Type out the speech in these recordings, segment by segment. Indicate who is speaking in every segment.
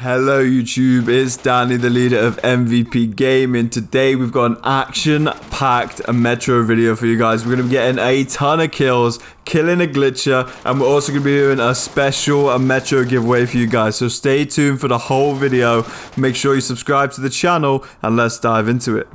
Speaker 1: Hello YouTube, it's Danny, the leader of MVP Gaming. Today we've got an action-packed Metro video for you guys. We're going to be getting a ton of kills, killing a glitcher, and we're also going to be doing a special Metro giveaway for you guys. So stay tuned for the whole video. Make sure you subscribe to the channel, and let's dive into it.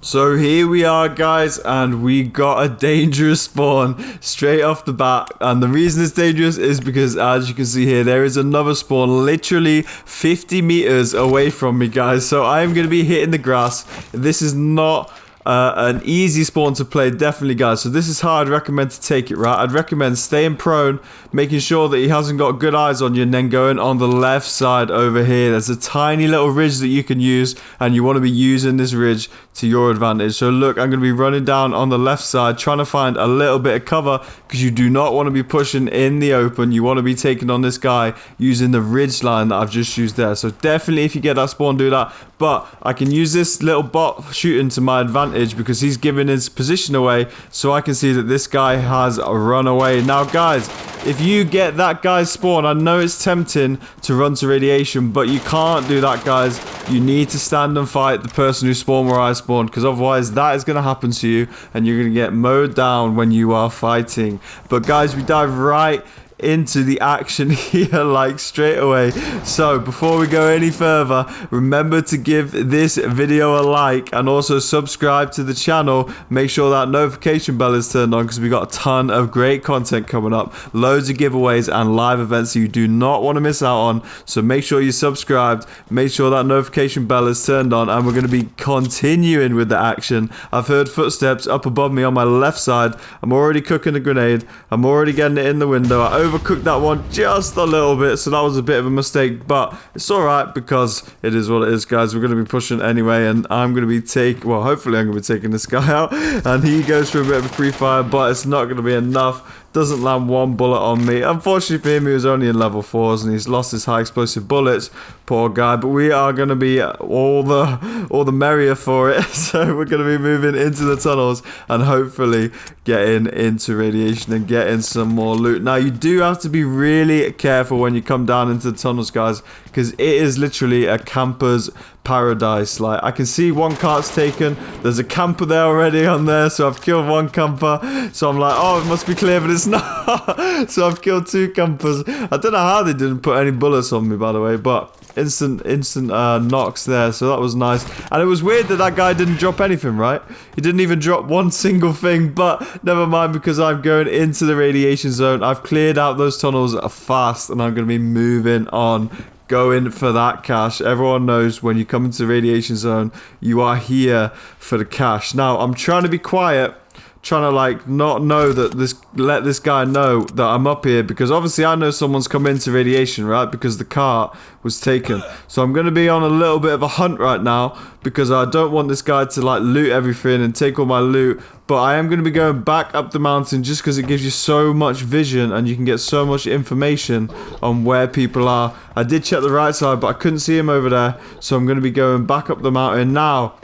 Speaker 1: So here we are, guys, and we got a dangerous spawn straight off the bat. And the reason it's dangerous is because, as you can see here, there is another spawn literally 50 meters away from me, guys. So I'm going to be hitting the grass. This is not an easy spawn to play, definitely, guys. So this is how I'd recommend to take it, right? I'd recommend staying prone, making sure that he hasn't got good eyes on you, and then going on the left side over here. There's a tiny little ridge that you can use, and you want to be using this ridge to your advantage. So look, I'm going to be running down on the left side, trying to find a little bit of cover, because you do not want to be pushing in the open. You want to be taking on this guy using the ridge line that I've just used there. So definitely, if you get that spawn, do that. But I can use this little bot shooting to my advantage because he's giving his position away, so I can see that this guy has run away. Now, guys, if you get that guy's spawn, I know it's tempting to run to radiation, but you can't do that, guys. You need to stand and fight the person who spawned where I spawned, because otherwise that is going to happen to you, and you're going to get mowed down when you are fighting. But, guys, we dive right into the action here, like, straight away. So before we go any further, remember to give this video a like and also subscribe to the channel. Make sure that notification bell is turned on, because we got a ton of great content coming up, loads of giveaways and live events that you do not want to miss out on. So make sure you're subscribed, make sure that notification bell is turned on, and we're going to be continuing with the action. I've heard footsteps up above me on my left side. I'm already cooking a grenade. I'm already getting it in the window. I overcooked that one just a little bit, so that was a bit of a mistake, but it's all right because it is what it is, guys. We're going to be pushing anyway, and I'm going to be hopefully I'm going to be taking this guy out, and he goes for a bit of a pre-fire, but it's not going to be enough. Doesn't land one bullet on me. Unfortunately for him, he was only in level 4s, and he's lost his high explosive bullets. Poor guy. But we are going to be all the merrier for it. So we're going to be moving into the tunnels and hopefully getting into radiation and getting some more loot. Now, you do have to be really careful when you come down into the tunnels, guys, because it is literally a camper's paradise. Like, I can see one cart's taken. There's a camper there already on there, so I've killed one camper. So I'm like, oh, it must be clear, but it's not. So I've killed 2 campers. I don't know how they didn't put any bullets on me, by the way, but instant knocks there, so that was nice. And it was weird that that guy didn't drop anything, right? He didn't even drop one single thing, but never mind, because I'm going into the radiation zone. I've cleared out those tunnels fast, and I'm going to be moving on, going for that cash. Everyone knows when you come into the radiation zone, you are here for the cash. Now, I'm trying to be quiet, trying to, like, not know that let this guy know that I'm up here, because obviously I know someone's come into radiation, right? Because the cart was taken. So I'm going to be on a little bit of a hunt right now, because I don't want this guy to, like, loot everything and take all my loot. But I am going to be going back up the mountain, just because it gives you so much vision and you can get so much information on where people are. I did check the right side, but I couldn't see him over there, so I'm going to be going back up the mountain now.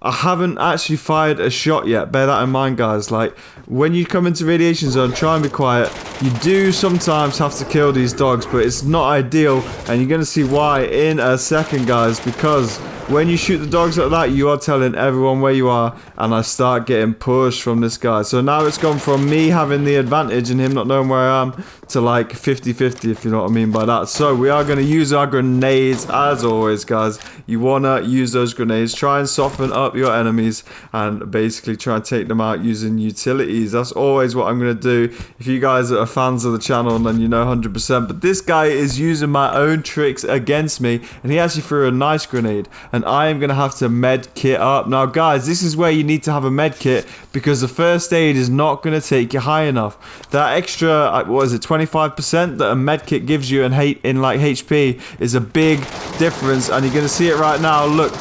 Speaker 1: I haven't actually fired a shot yet. Bear that in mind, guys. Like, when you come into radiation zone, try and be quiet. You do sometimes have to kill these dogs, but it's not ideal, and you're going to see why in a second, guys, because when you shoot the dogs like that, you are telling everyone where you are, and I start getting pushed from this guy. So now it's gone from me having the advantage and him not knowing where I am to like 50-50, if you know what I mean by that. So we are going to use our grenades, as always, guys. You want to use those grenades. Try and soften up your enemies and basically try and take them out using utilities. That's always what I'm going to do. If you guys are fans of the channel, then you know 100%. But this guy is using my own tricks against me, and he actually threw a nice grenade, and I am going to have to med kit up. Now, guys, this is where you need to have a med kit, because the first aid is not going to take you high enough. That extra, what is it, 25% that a med kit gives you in like HP is a big difference, and you're going to see it right now. Look,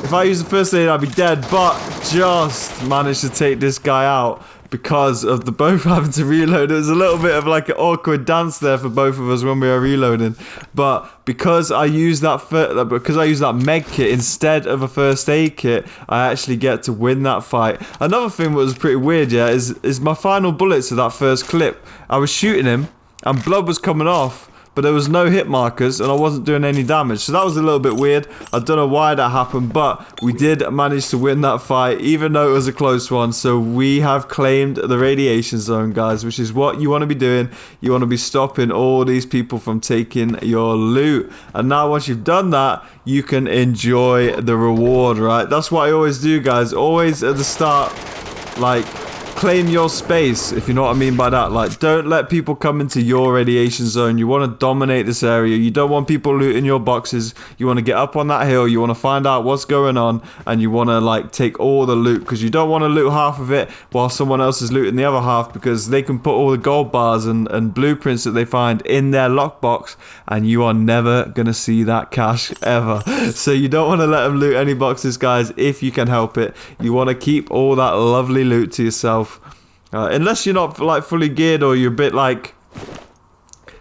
Speaker 1: if I use the first aid, I'd be dead, but just managed to take this guy out because of the both having to reload. It was a little bit of like an awkward dance there for both of us when we were reloading. But because I used that med kit instead of a first aid kit, I actually get to win that fight. Another thing that was pretty weird, yeah, is my final bullets of that first clip. I was shooting him and blood was coming off, but there was no hit markers and I wasn't doing any damage. So that was a little bit weird. I don't know why that happened, but we did manage to win that fight, even though it was a close one. So we have claimed the radiation zone, guys, which is what you want to be doing. You want to be stopping all these people from taking your loot. And now once you've done that, you can enjoy the reward, right? That's what I always do, guys. Always at the start, like, claim your space, if you know what I mean by that. Like, don't let people come into your radiation zone. You want to dominate this area. You don't want people looting your boxes. You want to get up on that hill. You want to find out what's going on, and you want to like take all the loot, because you don't want to loot half of it while someone else is looting the other half, because they can put all the gold bars and blueprints that they find in their lockbox, and you are never gonna see that cash ever. So you don't want to let them loot any boxes, guys, if you can help it. You want to keep all that lovely loot to yourself. Unless you're not like fully geared, or you're a bit like,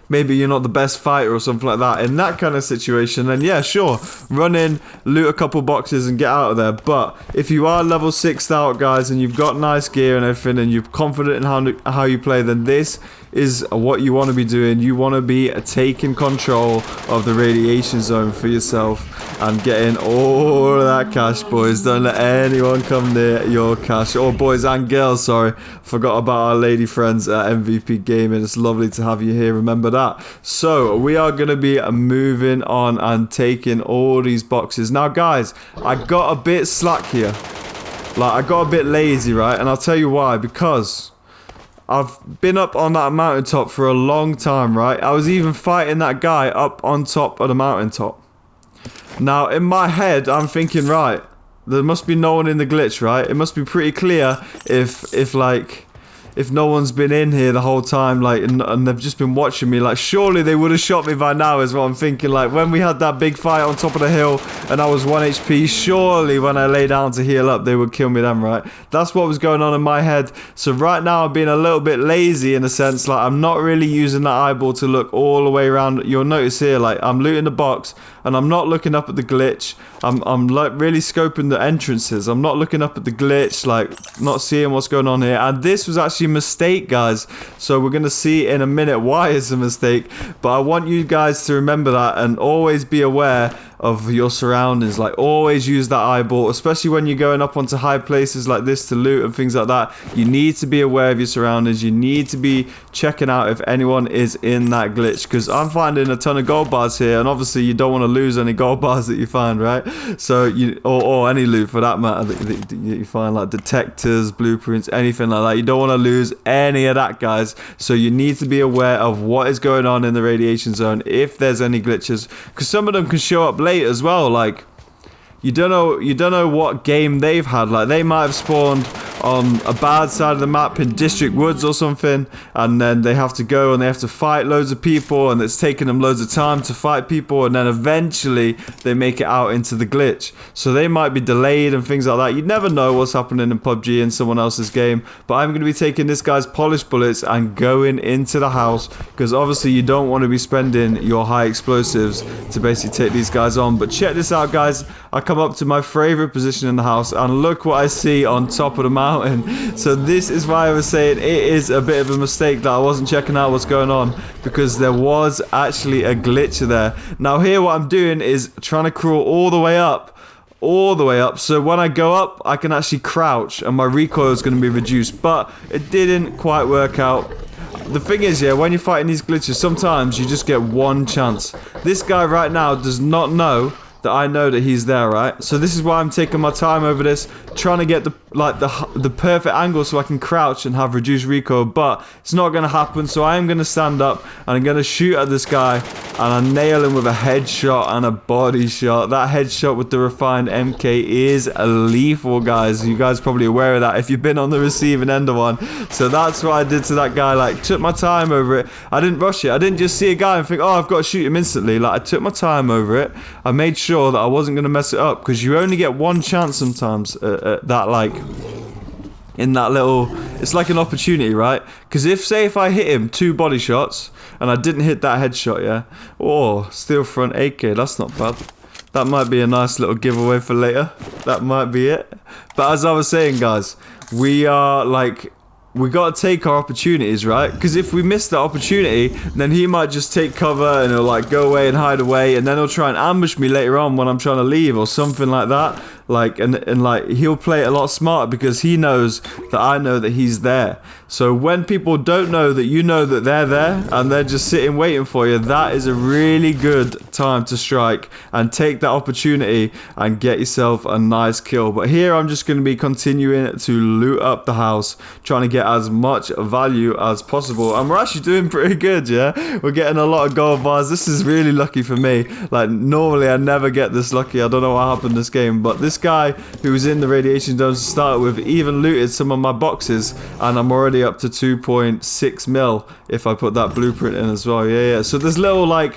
Speaker 1: maybe you're not the best fighter or something like that. In that kind of situation, then yeah, sure, run in, loot a couple boxes and get out of there. But if you are level 6'd out, guys, and you've got nice gear and everything, and you're confident in how you play, then this is what you want to be doing. You want to be taking control of the radiation zone for yourself and getting all of that cash, boys. Don't let anyone come near your cash. Or boys and girls, sorry. Forgot about our lady friends at MVP Gaming. It's lovely to have you here. Remember that. So we are going to be moving on and taking all these boxes. Now, guys, I got a bit slack here. Like, I got a bit lazy, right? And I'll tell you why. Because I've been up on that mountaintop for a long time, right? I was even fighting that guy up on top of the mountaintop. Now, in my head, I'm thinking, right, there must be no one in the glitch, right? It must be pretty clear if no one's been in here the whole time, like, and they've just been watching me. Like, surely they would have shot me by now, is what I'm thinking. Like, when we had that big fight on top of the hill and I was 1 HP, surely when I lay down to heal up, they would kill me then, right? That's what was going on in my head. So right now I'm being a little bit lazy in a sense. Like, I'm not really using that eyeball to look all the way around. You'll notice here, like, I'm looting the box and I'm not looking up at the glitch. I'm like really scoping the entrances. I'm not looking up at the glitch, like not seeing what's going on here. And this was actually a mistake, guys. So we're gonna see in a minute why it's a mistake. But I want you guys to remember that and always be aware of your surroundings. Like, always use that eyeball, especially when you're going up onto high places like this to loot and things like that. You need to be aware of your surroundings. You need to be checking out if anyone is in that glitch, because I'm finding a ton of gold bars here, and obviously you don't want to lose any gold bars that you find, right? So you, or any loot for that matter that you find, like detectors, blueprints, anything like that. You don't want to lose any of that, guys. So you need to be aware of what is going on in the radiation zone, if there's any glitches, because some of them can show up late as well. Like, you don't know what game they've had. Like, they might have spawned on a bad side of the map in District Woods or something, and then they have to go and they have to fight loads of people, and it's taking them loads of time to fight people, and then eventually they make it out into the glitch. So they might be delayed and things like that. You never know what's happening in PUBG in someone else's game. But I'm going to be taking this guy's polished bullets and going into the house, because obviously you don't want to be spending your high explosives to basically take these guys on. But check this out, guys. I come up to my favorite position in the house, and look what I see on top of the mountain. So this is why I was saying it is a bit of a mistake that I wasn't checking out what's going on, because there was actually a glitch there. Now here what I'm doing is trying to crawl all the way up, so when I go up I can actually crouch and my recoil is going to be reduced, but it didn't quite work out. The thing is, yeah, when you're fighting these glitches, sometimes you just get one chance. This guy right now does not know that I know that he's there, right? So this is why I'm taking my time over this, trying to get the perfect angle so I can crouch and have reduced recoil, but it's not going to happen. So I am going to stand up and I'm going to shoot at this guy, and I nail him with a headshot and a body shot. That headshot with the refined MK is lethal, guys. You guys are probably aware of that if you've been on the receiving end of one. So that's what I did to that guy. Like, took my time over it. I didn't rush it. I didn't just see a guy and think, oh, I've got to shoot him instantly. Like, I took my time over it. I made sure that I wasn't going to mess it up, because you only get one chance sometimes at that, like, in that little, it's like an opportunity, right? Because if I hit him 2 body shots and I didn't hit that headshot, yeah, oh, steel front AK, that's not bad. That might be a nice little giveaway for later. That might be it. But as I was saying, guys, we are like, we got to take our opportunities, right? Because if we miss that opportunity, then he might just take cover and he'll like go away and hide away, and then he'll try and ambush me later on when I'm trying to leave or something like that. Like, and like, he'll play it a lot smarter because he knows that I know that he's there. So when people don't know that you know that they're there and they're just sitting waiting for you, that is a really good time to strike and take that opportunity and get yourself a nice kill. But here I'm just going to be continuing to loot up the house, trying to get as much value as possible. And we're actually doing pretty good, yeah? We're getting a lot of gold bars. This is really lucky for me. Like, normally I never get this lucky. I don't know what happened this game, but this guy who was in the radiation dome to start with even looted some of my boxes, and I'm already up to 2.6 mil if I put that blueprint in as well. Yeah. So there's little, like,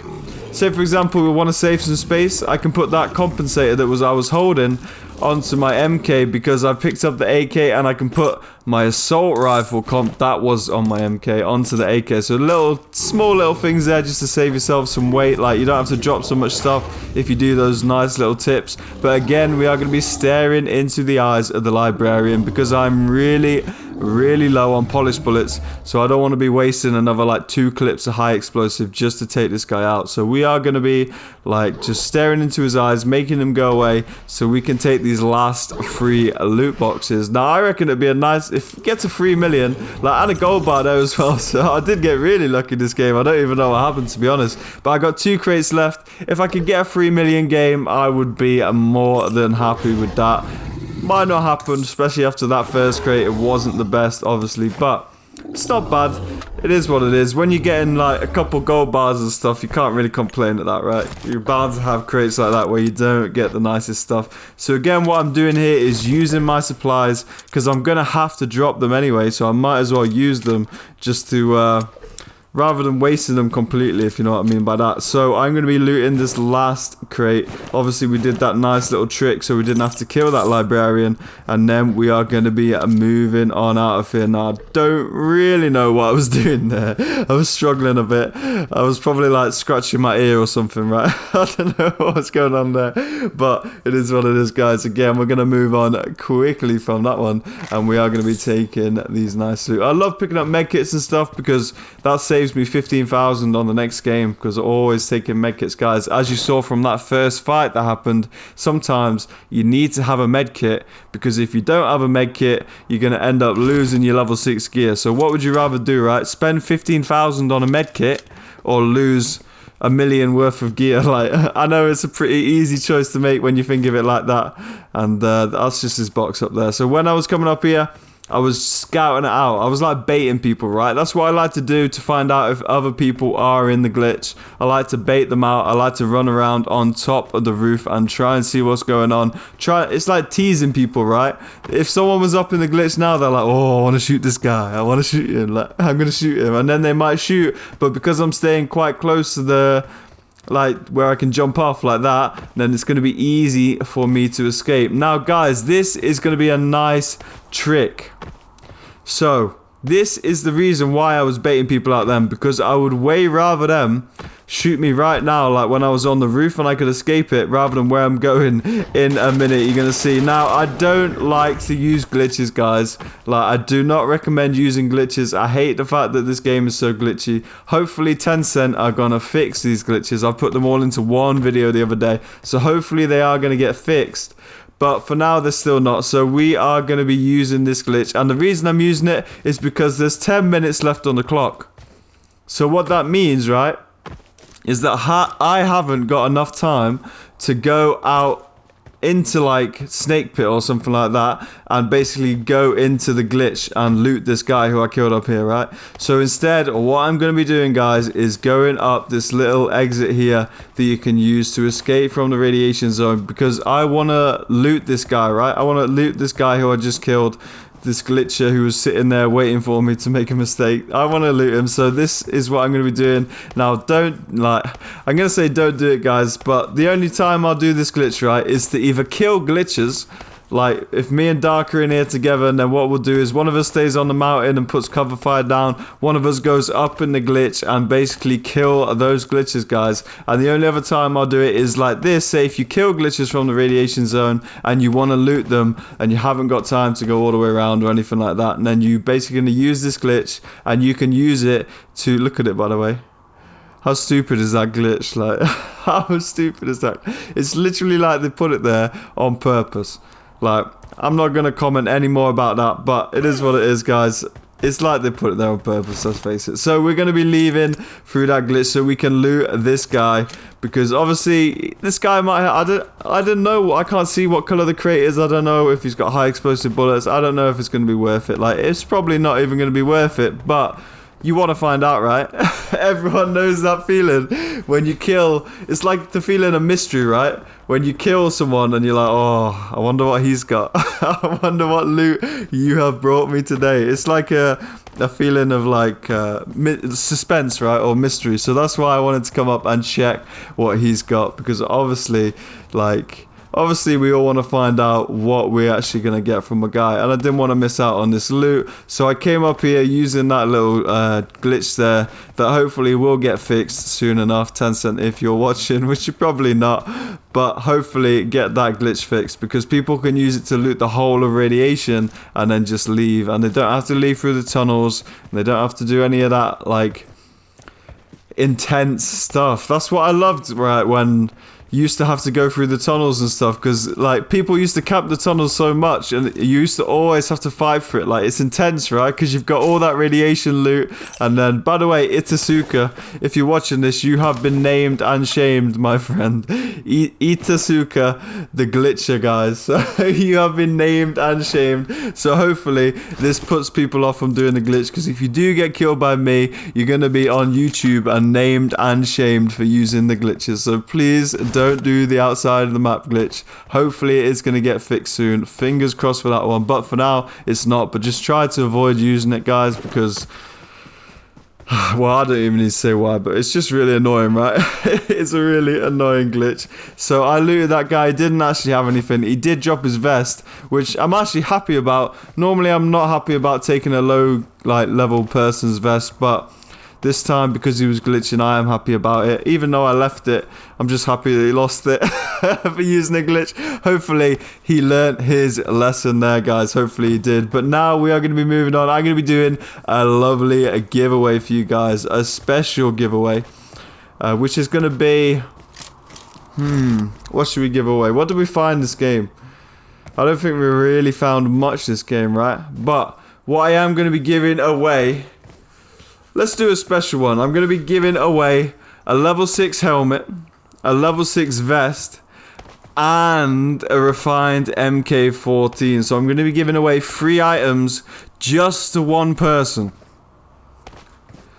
Speaker 1: say for example we want to save some space, I can put that compensator that I was holding onto my MK because I picked up the AK, and I can put my assault rifle comp that was on my MK onto the AK. So small little things there just to save yourself some weight. Like, you don't have to drop so much stuff if you do those nice little tips. But again, we are going to be staring into the eyes of the librarian because I'm really low on polished bullets, so I don't want to be wasting another like 2 clips of high explosive just to take this guy out. So we are going to be like just staring into his eyes, making him go away so we can take these last 3 loot boxes. Now I reckon it'd be a nice, if it gets a 3 million, like, and a gold bar there as well. So I did get really lucky this game. I don't even know what happened, to be honest, but I got 2 crates left. If I could get a 3 million game, I would be more than happy with that. Might not happen, especially after that first crate. It wasn't the best, obviously, but it's not bad. It is what it is. When you're getting like a couple gold bars and stuff, you can't really complain at that, right? You're bound to have crates like that where you don't get the nicest stuff. So again, what I'm doing here is using my supplies because I'm gonna have to drop them anyway, so I might as well use them just to rather than wasting them completely, if you know what I mean by that. So I'm going to be looting this last crate. Obviously we did that nice little trick so we didn't have to kill that librarian, and then we are going to be moving on out of here. Now I don't really know what I was doing there. I was struggling a bit. I was probably like scratching my ear or something, right? I don't know what's going on there, but it is what it is, guys. Again, we're going to move on quickly from that one, and we are going to be taking these nice loot. I love picking up medkits and stuff because that saves me 15,000 on the next game, because I'm always taking medkits, guys. As you saw from that first fight that happened, sometimes you need to have a medkit, because if you don't have a medkit, you're going to end up losing your level 6 gear. So what would you rather do, right? Spend 15,000 on a medkit or lose a million worth of gear? Like, I know it's a pretty easy choice to make when you think of it like that. And that's just his box up there. So when I was coming up here, I was scouting it out. I was like baiting people, right? That's what I like to do to find out if other people are in the glitch. I like to bait them out. I like to run around on top of the roof and try and see what's going on. It's like teasing people, right? If someone was up in the glitch now, they're like, oh, I want to shoot this guy. I want to shoot him. Like, I'm going to shoot him. And then they might shoot. But because I'm staying quite close to the, like, where I can jump off like that, then it's going to be easy for me to escape. Now, guys, this is going to be a nice trick. So this is the reason why I was baiting people out then, because I would way rather them shoot me right now, like when I was on the roof and I could escape it, rather than where I'm going in a minute. You're gonna see. Now, I don't like to use glitches, guys. Like, I do not recommend using glitches. I hate the fact that this game is so glitchy. Hopefully Tencent are gonna fix these glitches. I put them all into one video the other day, so hopefully they are gonna get fixed. But for now, they're still not. So we are going to be using this glitch. And the reason I'm using it is because there's 10 minutes left on the clock. So what that means, right, is that I haven't got enough time to go out into like Snake Pit or something like that and basically go into the glitch and loot this guy who I killed up here, right? So instead, what I'm going to be doing, guys, is going up this little exit here that you can use to escape from the radiation zone, because I want to loot this guy, right? I want to loot this guy who I just killed, this glitcher who was sitting there waiting for me to make a mistake. I want to loot him. So this is what I'm going to be doing. Now, I'm going to say don't do it, guys, but the only time I'll do this glitch, right, is to either kill glitchers like, if me and Dark are in here together, and then what we'll do is one of us stays on the mountain and puts cover fire down, one of us goes up in the glitch and basically kill those glitches, guys. And the only other time I'll do it is like this. Say if you kill glitches from the radiation zone and you want to loot them and you haven't got time to go all the way around or anything like that, and then you basically going to use this glitch and you can use it to, look at it by the way. How stupid is that glitch? Like, how stupid is that? It's literally like they put it there on purpose. Like, I'm not going to comment any more about that, but it is what it is, guys. It's like they put it there on purpose, let's face it. So we're going to be leaving through that glitch so we can loot this guy. Because obviously, this guy might have, I don't know. I can't see what color the crate is. I don't know if he's got high explosive bullets. I don't know if it's going to be worth it. Like, it's probably not even going to be worth it, but you want to find out, right? Everyone knows that feeling when you kill. It's like the feeling of mystery, right? When you kill someone and you're like, oh, I wonder what he's got. I wonder what loot you have brought me today. It's like a feeling of like suspense, right? Or mystery. So that's why I wanted to come up and check what he's got, because obviously, obviously we all want to find out what we're actually going to get from a guy, and I didn't want to miss out on this loot, so I came up here using that little glitch there that hopefully will get fixed soon enough. Tencent, if you're watching, which you're probably not, but hopefully get that glitch fixed, because people can use it to loot the whole of radiation and then just leave, and they don't have to leave through the tunnels, and they don't have to do any of that like intense stuff. That's what I loved, right, when used to have to go through the tunnels and stuff, because like people used to camp the tunnels so much and you used to always have to fight for it. Like, it's intense, right? Because you've got all that radiation loot. And then, by the way, Itasuka, if you're watching this, you have been named and shamed, my friend. Itasuka the glitcher, guys. So you have been named and shamed. So hopefully this puts people off from doing the glitch, because if you do get killed by me, you're going to be on YouTube and named and shamed for using the glitches. So please don't do the outside of the map glitch. Hopefully it's going to get fixed soon. Fingers crossed for that one, but for now it's not. But just try to avoid using it, guys, because well, I don't even need to say why, but it's just really annoying, right? It's a really annoying glitch. So I looted that guy. He didn't actually have anything. He did drop his vest, which I'm actually happy about. Normally I'm not happy about taking a low level person's vest, but this time, because he was glitching, I am happy about it. Even though I left it, I'm just happy that he lost it for using a glitch. Hopefully, he learnt his lesson there, guys. Hopefully, he did. But now we are going to be moving on. I'm going to be doing a lovely giveaway for you guys. A special giveaway, which is going to be... what should we give away? What did we find this game? I don't think we really found much this game, right? But what I am going to be giving away... Let's do a special one. I'm going to be giving away a level 6 helmet, a level 6 vest, and a refined MK14. So I'm going to be giving away 3 items just to one person.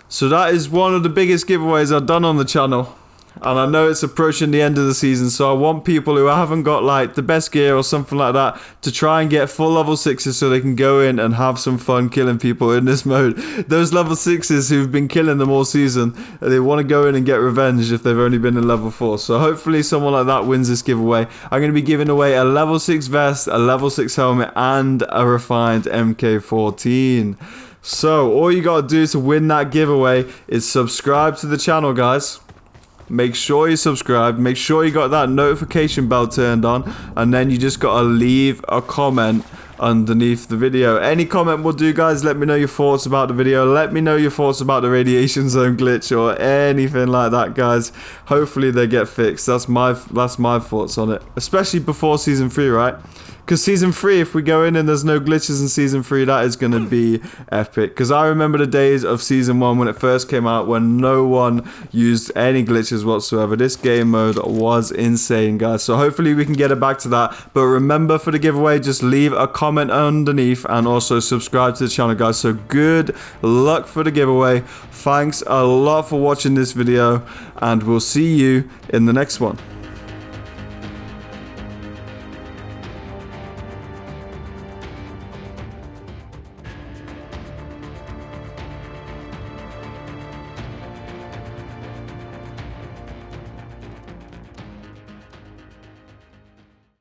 Speaker 1: So that is one of the biggest giveaways I've done on the channel. And I know it's approaching the end of the season, so I want people who haven't got like the best gear or something like that to try and get full level 6s so they can go in and have some fun killing people in this mode. Those level 6s who've been killing them all season, they want to go in and get revenge if they've only been in level 4. So hopefully someone like that wins this giveaway. I'm going to be giving away a level 6 vest, a level 6 helmet, and a refined MK14. So all you got to do to win that giveaway is subscribe to the channel, guys. Make sure you subscribe, make sure you got that notification bell turned on, and then you just got to leave a comment underneath the video. Any comment will do, guys. Let me know your thoughts about the video. Let me know your thoughts about the radiation zone glitch or anything like that, guys. Hopefully they get fixed. That's my thoughts on it, especially before season 3, right? Because season 3, if we go in and there's no glitches in season 3, that is going to be epic. Because I remember the days of season 1 when it first came out, when no one used any glitches whatsoever. This game mode was insane, guys. So hopefully we can get it back to that. But remember, for the giveaway, just leave a comment underneath and also subscribe to the channel, guys. So good luck for the giveaway. Thanks a lot for watching this video, and we'll see you in the next one.